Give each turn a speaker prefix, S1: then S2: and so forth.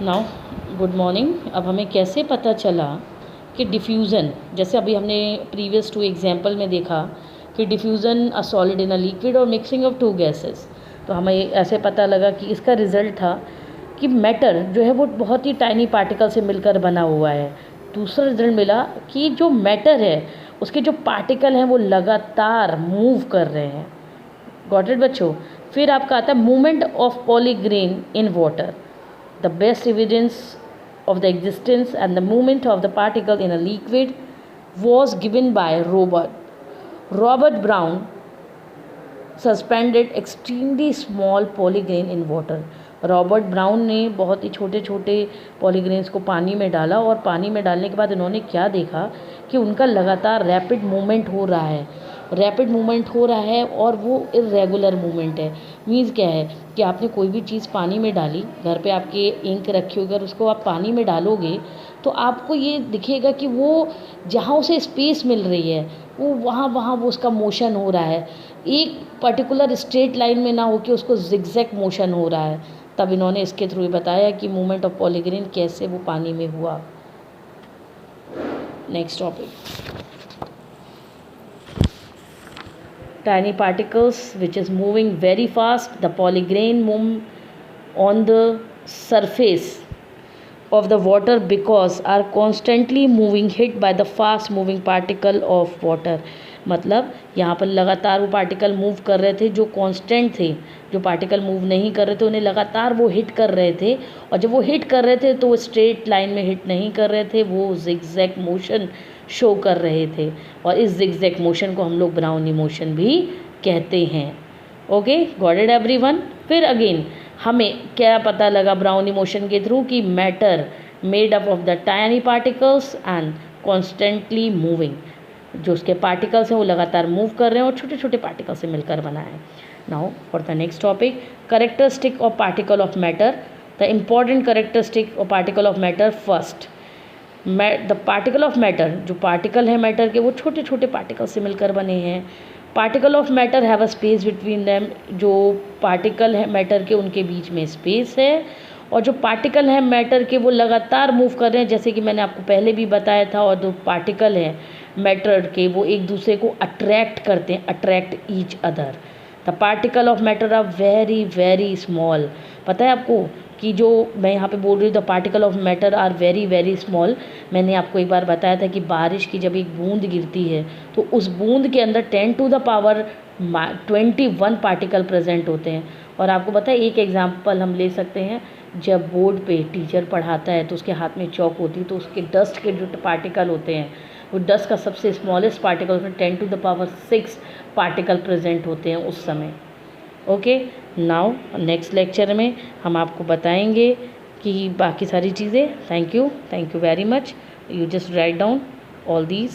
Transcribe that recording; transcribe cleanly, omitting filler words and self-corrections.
S1: Now good morning. अब हमें कैसे पता चला कि डिफ्यूज़न, जैसे अभी हमने प्रीवियस 2 एग्जाम्पल में देखा कि diffusion a solid in a liquid और मिक्सिंग ऑफ 2 गैसेस, तो हमें ऐसे पता लगा कि इसका रिज़ल्ट था कि मैटर जो है वो बहुत ही टाइनी पार्टिकल से मिलकर बना हुआ है। दूसरा रिज़ल्ट मिला कि जो मैटर है उसके जो पार्टिकल हैं वो लगातार मूव कर रहे हैं। गॉट इट बच्चों। फिर आपका आता है movement of पॉलीग्रेन in water, the best evidence of the existence and the movement of the particle in a liquid was given by Robert Brown suspended extremely small polygrain in water। Robert brown ने बहुत ही छोटे छोटे पॉलीग्रेन्स को पानी में डाला और पानी में डालने के बाद इन्होंने क्या देखा कि उनका लगातार रैपिड मूवमेंट हो रहा है। और वो इर्रेगुलर मूवमेंट है। मीन्स क्या है कि आपने कोई भी चीज़ पानी में डाली, घर पे आपके इंक रखी होगी, अगर उसको आप पानी में डालोगे तो आपको ये दिखेगा कि वो जहाँ उसे स्पेस मिल रही है वो वहाँ वो उसका मोशन हो रहा है, एक पर्टिकुलर स्ट्रेट लाइन में ना हो कि उसको जिगजैग मोशन हो रहा है। तब इन्होंने इसके थ्रू बताया कि मूवमेंट ऑफ पॉलीग्रेन कैसे वो पानी में हुआ। Next topic, tiny particles which is moving very fast. The polygrain move on the surface of the water because are constantly moving hit by the fast moving particle of water। मतलब यहाँ पर लगातार वो पार्टिकल मूव कर रहे थे जो constant थे, जो पार्टिकल मूव नहीं कर रहे थे उन्हें लगातार वो हिट कर रहे थे, और जब वो हिट कर रहे थे तो वो स्ट्रेट लाइन में हिट नहीं कर रहे थे, वो जिगजैग मोशन शो कर रहे थे, और इस जिगजैग मोशन को हम लोग ब्राउनी मोशन भी कहते हैं। Okay, got it everyone. फिर अगेन हमें क्या पता लगा ब्राउनी मोशन के थ्रू कि matter made up of the tiny particles and constantly moving, जो उसके पार्टिकल्स हैं वो लगातार मूव कर रहे हैं और छोटे छोटे पार्टिकल से मिलकर बना है। Now for the next topic, characteristic of particle of matter. The important characteristic of particle of matter, first the particle of matter, जो पार्टिकल है मैटर के वो छोटे छोटे पार्टिकल से मिलकर बने हैं। Particle of matter have a space between them, जो पार्टिकल है मैटर के उनके बीच में स्पेस है, और जो पार्टिकल हैं मैटर के वो लगातार मूव कर रहे हैं, जैसे कि मैंने आपको पहले भी बताया था। और जो पार्टिकल हैं मैटर के वो एक दूसरे को अट्रैक्ट करते हैं, attract each other. The particle of matter are very very small. पता है आपको कि जो मैं यहाँ पे बोल रही हूँ the particle of matter are very very small, मैंने आपको एक बार बताया था कि बारिश की जब एक बूंद गिरती है तो उस बूंद के अंदर 10⁻21 पार्टिकल प्रेजेंट होते हैं। और आपको पता है एक एग्जांपल हम ले सकते हैं, जब बोर्ड पे टीचर पढ़ाता है तो उसके हाथ में चौक होती है, तो उसके डस्ट के जो पार्टिकल होते हैं वो डस्ट का सबसे स्मॉलेस्ट पार्टिकल उसमें 10⁻6 पार्टिकल प्रेजेंट होते हैं उस समय। ओके, नाउ नेक्स्ट लेक्चर में हम आपको बताएंगे कि बाकी सारी चीज़ें। Thank you very much. You just write down all these.